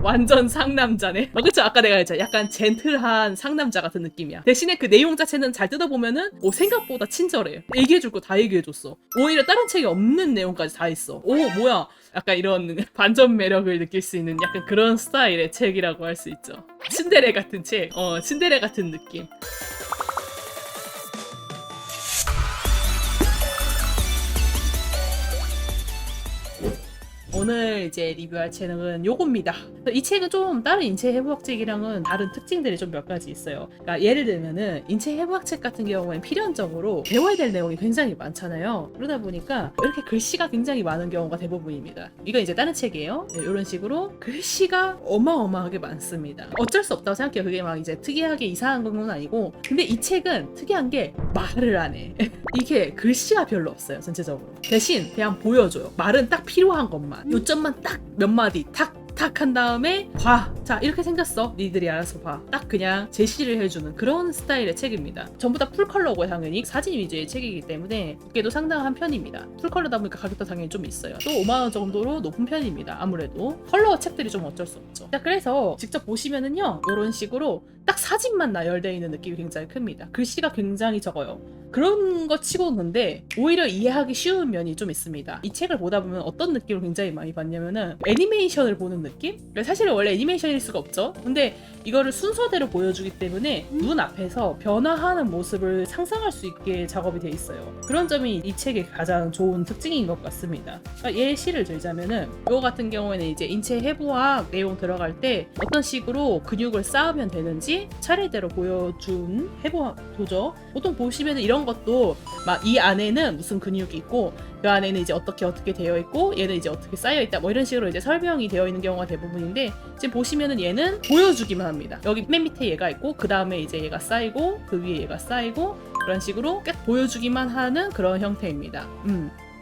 완전 상남자네. 그쵸? 아까 내가 했잖아. 약간 젠틀한 상남자 같은 느낌이야. 대신에 그 내용 자체는 잘 뜯어보면은 생각보다 친절해. 얘기해줄 거 다 얘기해줬어. 오히려 다른 책에 없는 내용까지 다 있어. 오 뭐야, 약간 이런 반전 매력을 느낄 수 있는 약간 그런 스타일의 책이라고 할 수 있죠. 츤데레 같은 책. 츤데레 같은 느낌. 오늘 이제 리뷰할 책은 요겁니다. 이 책은 좀 다른 인체 해부학 책이랑은 다른 특징들이 좀 몇 가지 있어요. 그러니까 예를 들면은 인체 해부학 책 같은 경우에는 필연적으로 배워야 될 내용이 굉장히 많잖아요. 그러다 보니까 이렇게 글씨가 굉장히 많은 경우가 대부분입니다. 이건 이제 다른 책이에요. 네, 이런 식으로 글씨가 어마어마하게 많습니다. 어쩔 수 없다고 생각해요. 그게 막 이제 특이하게 이상한 건 아니고, 근데 이 책은 특이한 게 말을 안 해. 이게 글씨가 별로 없어요. 전체적으로. 대신 그냥 보여줘요. 말은 딱 필요한 것만, 요점만 딱 몇 마디 탁 한 다음에 봐. 자, 이렇게 생겼어. 니들이 알아서 봐. 딱 그냥 제시를 해주는 그런 스타일의 책입니다. 전부 다 풀컬러고 당연히 사진 위주의 책이기 때문에 두께도 상당한 편입니다. 풀컬러다 보니까 가격도 당연히 좀 있어요. 또 5만원 정도로 높은 편입니다. 아무래도 컬러 책들이 좀 어쩔 수 없죠. 자, 그래서 직접 보시면은요, 이런 식으로 딱 사진만 나열되어 있는 느낌이 굉장히 큽니다. 글씨가 굉장히 적어요. 그런 거 치고는 근데 오히려 이해하기 쉬운 면이 좀 있습니다. 이 책을 보다 보면 어떤 느낌을 굉장히 많이 받냐면은 애니메이션을 보는 느낌? 사실 원래 애니메이션일 수가 없죠. 근데 이거를 순서대로 보여주기 때문에 눈앞에서 변화하는 모습을 상상할 수 있게 작업이 돼 있어요. 그런 점이 이 책의 가장 좋은 특징인 것 같습니다. 그러니까 예시를 들자면은 이거 같은 경우에는 이제 인체 해부학 내용 들어갈 때 어떤 식으로 근육을 쌓으면 되는지 차례대로 보여준 해부학 도죠. 보통 보시면은 이런 것도 막 이 안에는 무슨 근육이 있고 그 안에는 이제 어떻게 되어 있고 얘는 이제 어떻게 쌓여 있다 뭐 이런 식으로 이제 설명이 되어 있는 경우가 대부분인데, 지금 보시면은 얘는 보여주기만 합니다. 여기 맨 밑에 얘가 있고 그 다음에 이제 얘가 쌓이고 그 위에 얘가 쌓이고 그런 식으로 딱 보여주기만 하는 그런 형태입니다.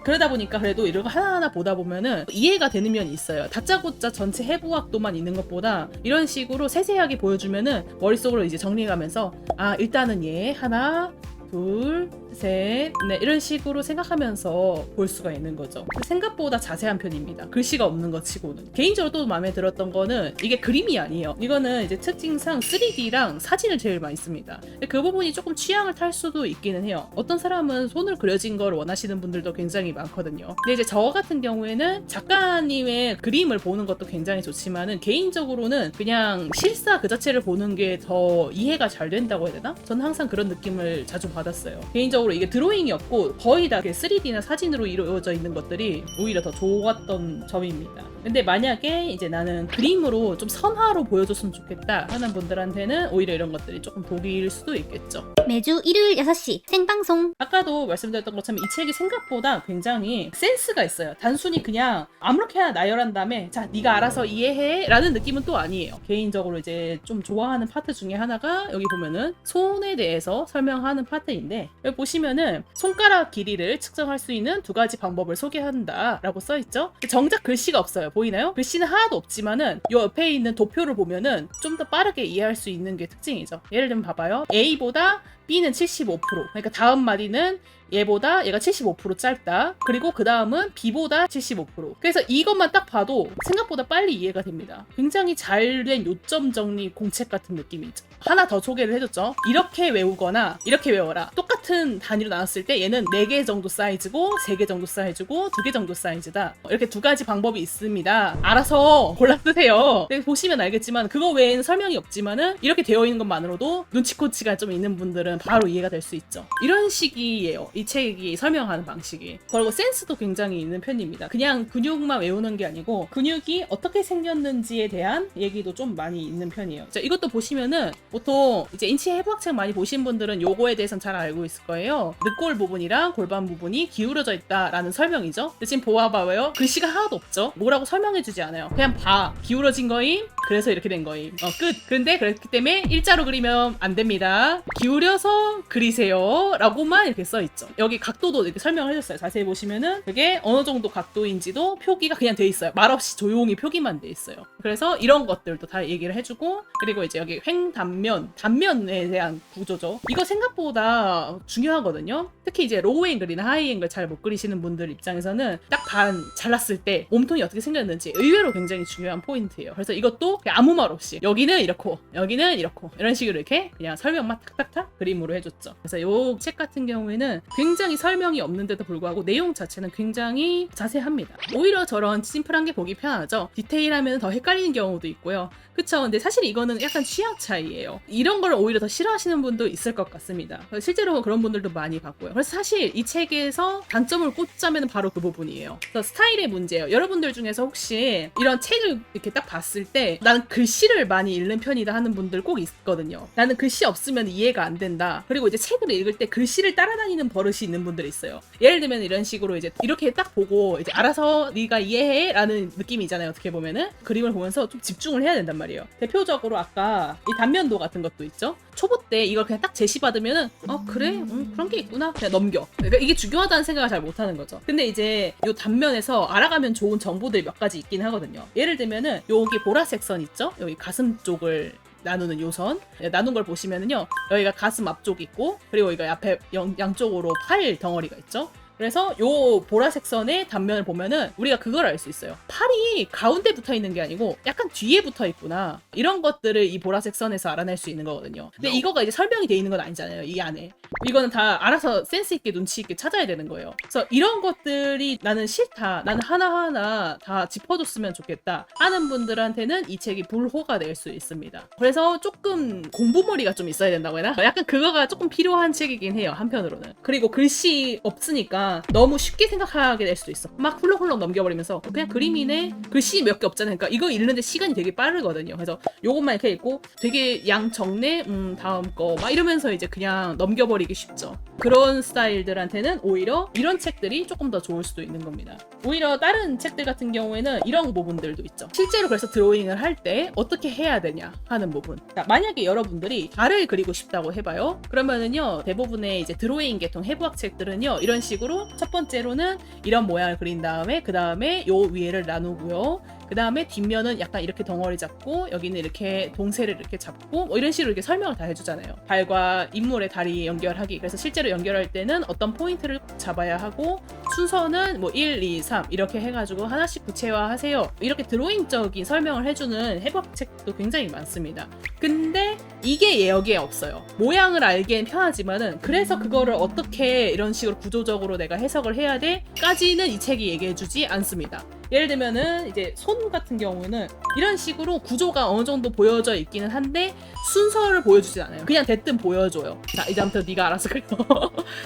그러다 보니까 그래도 이런 거 하나하나 보다 보면은 이해가 되는 면이 있어요. 다짜고짜 전체 해부학도만 있는 것보다 이런 식으로 세세하게 보여주면은 머릿속으로 이제 정리해가면서 아, 일단은 얘 하나 둘, 셋, 넷 이런 식으로 생각하면서 볼 수가 있는 거죠. 생각보다 자세한 편입니다. 글씨가 없는 것 치고는. 개인적으로 또 마음에 들었던 거는 이게 그림이 아니에요. 이거는 이제 특징상 3D랑 사진을 제일 많이 씁니다. 그 부분이 조금 취향을 탈 수도 있기는 해요. 어떤 사람은 손을 그려진 걸 원하시는 분들도 굉장히 많거든요. 근데 이제 저 같은 경우에는 작가님의 그림을 보는 것도 굉장히 좋지만은 개인적으로는 그냥 실사 그 자체를 보는 게 더 이해가 잘 된다고 해야 되나? 저는 항상 그런 느낌을 자주 받았어요. 개인적으로 이게 드로잉이 없고 거의 다 3D나 사진으로 이루어져 있는 것들이 오히려 더 좋았던 점입니다. 근데 만약에 이제 나는 그림으로 좀 선화로 보여줬으면 좋겠다 하는 분들한테는 오히려 이런 것들이 조금 독일 수도 있겠죠. 매주 일요일 6시 생방송. 아까도 말씀드렸던 것처럼 이 책이 생각보다 굉장히 센스가 있어요. 단순히 그냥 아무렇게나 나열한 다음에 자, 네가 알아서 이해해 라는 느낌은 또 아니에요. 개인적으로 이제 좀 좋아하는 파트 중에 하나가 여기 보면은 손에 대해서 설명하는 파트인데, 여기 보시면은 손가락 길이를 측정할 수 있는 2가지 방법을 소개한다 라고 써있죠. 정작 글씨가 없어요. 보이나요? 글씨는 하나도 없지만은 이 옆에 있는 도표를 보면은 좀 더 빠르게 이해할 수 있는 게 특징이죠. 예를 들면 봐봐요. A보다 B는 75%. 그러니까 다음 마디는 얘보다 얘가 75% 짧다. 그리고 그 다음은 B보다 75%. 그래서 이것만 딱 봐도 생각보다 빨리 이해가 됩니다. 굉장히 잘된 요점 정리 공책 같은 느낌이죠. 하나 더 소개를 해줬죠. 이렇게 외우거나 이렇게 외워라. 똑같은 단위로 나눴을 때 얘는 4개 정도 사이즈고 3개 정도 사이즈고 2개 정도 사이즈다. 이렇게 2가지 방법이 있습니다. 알아서 골라 쓰세요. 보시면 알겠지만 그거 외에는 설명이 없지만은 이렇게 되어 있는 것만으로도 눈치코치가 좀 있는 분들은 바로 이해가 될 수 있죠. 이런 식이에요. 이 책이 설명하는 방식이. 그리고 센스도 굉장히 있는 편입니다. 그냥 근육만 외우는 게 아니고 근육이 어떻게 생겼는지에 대한 얘기도 좀 많이 있는 편이에요. 자, 이것도 보시면은 보통 이제 인체 해부학책 많이 보신 분들은 요거에 대해서는 잘 알고 있을 거예요. 늑골 부분이랑 골반 부분이 기울어져 있다라는 설명이죠. 근데 지금 보아봐요. 글씨가 하나도 없죠. 뭐라고 설명해주지 않아요. 그냥 봐. 기울어진 거임. 그래서 이렇게 된 거임. 끝. 그런데 그렇기 때문에 일자로 그리면 안 됩니다. 기울여서 그리세요. 라고만 이렇게 써있죠. 여기 각도도 이렇게 설명을 해줬어요. 자세히 보시면은 그게 어느 정도 각도인지도 표기가 그냥 돼 있어요. 말없이 조용히 표기만 돼 있어요. 그래서 이런 것들도 다 얘기를 해주고, 그리고 이제 여기 단면에 대한 구조죠. 이거 생각보다 중요하거든요. 특히 이제 로우 앵글이나 하이 앵글 잘 못 그리시는 분들 입장에서는 딱 반 잘랐을 때 몸통이 어떻게 생겼는지 의외로 굉장히 중요한 포인트예요. 그래서 이것도 그리고 그냥 아무 말 없이 여기는 이렇고 여기는 이렇고 이런 식으로 이렇게 그냥 설명만 탁탁탁 그림으로 해줬죠. 그래서 이 책 같은 경우에는 굉장히 설명이 없는데도 불구하고 내용 자체는 굉장히 자세합니다. 오히려 저런 심플한 게 보기 편하죠. 디테일하면 더 헷갈리는 경우도 있고요. 그쵸? 근데 사실 이거는 약간 취향 차이예요. 이런 걸 오히려 더 싫어하시는 분도 있을 것 같습니다. 실제로 그런 분들도 많이 봤고요. 그래서 사실 이 책에서 단점을 꽂자면 바로 그 부분이에요. 그래서 스타일의 문제예요. 여러분들 중에서 혹시 이런 책을 이렇게 딱 봤을 때 나는 글씨를 많이 읽는 편이다 하는 분들 꼭 있거든요. 나는 글씨 없으면 이해가 안 된다. 그리고 이제 책을 읽을 때 글씨를 따라다니는 버릇이 있는 분들이 있어요. 예를 들면 이런 식으로 이제 이렇게 딱 보고 이제 알아서 네가 이해해 라는 느낌이잖아요. 어떻게 보면은 그림을 보면서 좀 집중을 해야 된단 말이에요. 대표적으로 아까 이 단면도 같은 것도 있죠. 초보 때 이걸 그냥 딱 제시받으면은 그래? 그런 게 있구나 그냥 넘겨. 그러니까 이게 중요하다는 생각을 잘 못하는 거죠. 근데 이제 이 단면에서 알아가면 좋은 정보들이 몇 가지 있긴 하거든요. 예를 들면은 여기 보라색 선 있죠? 여기 가슴 쪽을 나누는 요선 나눈 걸 보시면은요, 여기가 가슴 앞쪽 있고 그리고 여기가 앞에 양쪽으로 팔 덩어리가 있죠. 그래서 요 보라색 선의 단면을 보면은 우리가 그걸 알 수 있어요. 팔이 가운데 붙어 있는 게 아니고 약간 뒤에 붙어 있구나. 이런 것들을 이 보라색 선에서 알아낼 수 있는 거거든요. 근데 이거가 이제 설명이 돼 있는 건 아니잖아요. 이 안에. 이거는 다 알아서 센스 있게 눈치 있게 찾아야 되는 거예요. 그래서 이런 것들이 나는 싫다. 나는 하나하나 다 짚어줬으면 좋겠다 하는 분들한테는 이 책이 불호가 될 수 있습니다. 그래서 조금 공부머리가 좀 있어야 된다고 해나? 약간 그거가 조금 필요한 책이긴 해요. 한편으로는. 그리고 글씨 없으니까 너무 쉽게 생각하게 될 수도 있어. 막 훌렁훌렁 넘겨버리면서 그냥 그림이네, 글씨 몇 개 없잖아요. 그러니까 이거 읽는데 시간이 되게 빠르거든요. 그래서 요것만 이렇게 읽고 되게 양 적네, 다음 거 막 이러면서 이제 그냥 넘겨버리기 쉽죠. 그런 스타일들한테는 오히려 이런 책들이 조금 더 좋을 수도 있는 겁니다. 오히려 다른 책들 같은 경우에는 이런 부분들도 있죠. 실제로 그래서 드로잉을 할 때 어떻게 해야 되냐 하는 부분. 그러니까 만약에 여러분들이 달을 그리고 싶다고 해봐요. 그러면은요, 대부분의 이제 드로잉 계통 해부학 책들은요, 이런 식으로 첫 번째로는 이런 모양을 그린 다음에 그 다음에 요 위에를 나누고요. 그 다음에 뒷면은 약간 이렇게 덩어리 잡고 여기는 이렇게 동세를 이렇게 잡고 뭐 이런 식으로 이렇게 설명을 다 해주잖아요. 달과 인물의 다리 연결하기. 그래서 실제로 연결할 때는 어떤 포인트를 잡아야 하고 순서는 뭐 1, 2, 3 이렇게 해가지고 하나씩 구체화하세요. 이렇게 드로잉적인 설명을 해주는 해부학책도 굉장히 많습니다. 근데 이게 여기에 없어요. 모양을 알기엔 편하지만은 그래서 그거를 어떻게 이런 식으로 구조적으로 내가 해석을 해야 돼? 까지는 이 책이 얘기해주지 않습니다. 예를 들면은 이제 손 같은 경우는 이런 식으로 구조가 어느 정도 보여져 있기는 한데 순서를 보여주지 않아요. 그냥 대뜸 보여줘요. 자, 이제부터 네가 알아서 그려.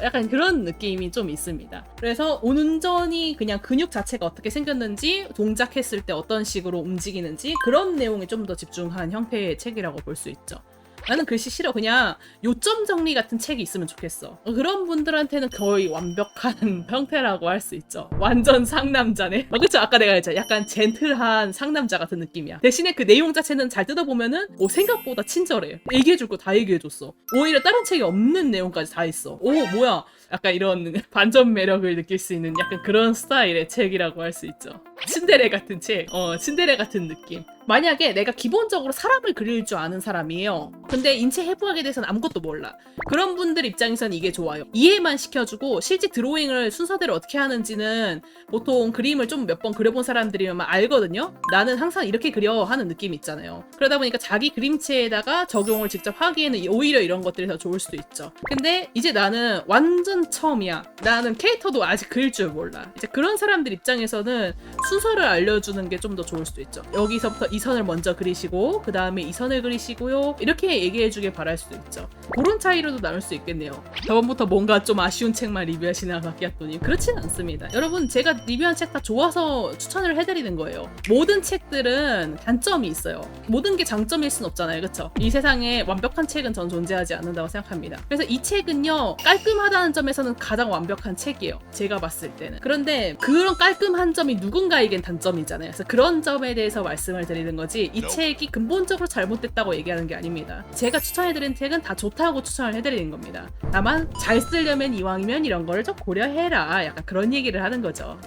약간 그런 느낌이 좀 있습니다. 그래서 온전히 그냥 근육 자체가 어떻게 생겼는지, 동작했을 때 어떤 식으로 움직이는지 그런 내용에 좀 더 집중한 형태의 책이라고 볼 수 있죠. 나는 글씨 싫어. 그냥 요점 정리 같은 책이 있으면 좋겠어. 그런 분들한테는 거의 완벽한 형태라고 할 수 있죠. 완전 상남자네. 그쵸? 아까 내가 했잖아. 약간 젠틀한 상남자 같은 느낌이야. 대신에 그 내용 자체는 잘 뜯어보면은 생각보다 친절해. 얘기해줄 거 다 얘기해줬어. 오히려 다른 책에 없는 내용까지 다 있어. 뭐야. 약간 이런 반전 매력을 느낄 수 있는 약간 그런 스타일의 책이라고 할 수 있죠. 츤데레 같은 책. 츤데레 같은 느낌. 만약에 내가 기본적으로 사람을 그릴 줄 아는 사람이에요. 근데 인체 해부학에 대해서는 아무것도 몰라. 그런 분들 입장에서는 이게 좋아요. 이해만 시켜주고 실제 드로잉을 순서대로 어떻게 하는지는 보통 그림을 좀 몇 번 그려본 사람들이면 알거든요. 나는 항상 이렇게 그려 하는 느낌이 있잖아요. 그러다 보니까 자기 그림체에다가 적용을 직접 하기에는 오히려 이런 것들이 더 좋을 수도 있죠. 근데 이제 나는 완전 처음이야. 나는 캐릭터도 아직 그릴 줄 몰라. 이제 그런 사람들 입장에서는 순서를 알려주는 게 좀 더 좋을 수도 있죠. 여기서부터 이 선을 먼저 그리시고 그 다음에 이 선을 그리시고요. 이렇게 얘기해주길 바랄 수도 있죠. 그런 차이로도 나눌 수 있겠네요. 저번부터 뭔가 좀 아쉬운 책만 리뷰하시나 같겠더니 그렇진 않습니다. 여러분, 제가 리뷰한 책 다 좋아서 추천을 해드리는 거예요. 모든 책들은 단점이 있어요. 모든 게 장점일 순 없잖아요. 그쵸? 이 세상에 완벽한 책은 전 존재하지 않는다고 생각합니다. 그래서 이 책은요, 깔끔하다는 점에서는 가장 완벽한 책이에요. 제가 봤을 때는. 그런데 그런 깔끔한 점이 누군가에겐 단점이잖아요. 그래서 그런 점에 대해서 말씀을 드리는 거지 이 책이 근본적으로 잘못됐다고 얘기하는 게 아닙니다. 제가 추천해드린 책은 다 좋다고 추천을 해드리는 겁니다. 다만 잘 쓰려면 이왕이면 이런 거를 좀 고려해라. 약간 그런 얘기를 하는 거죠.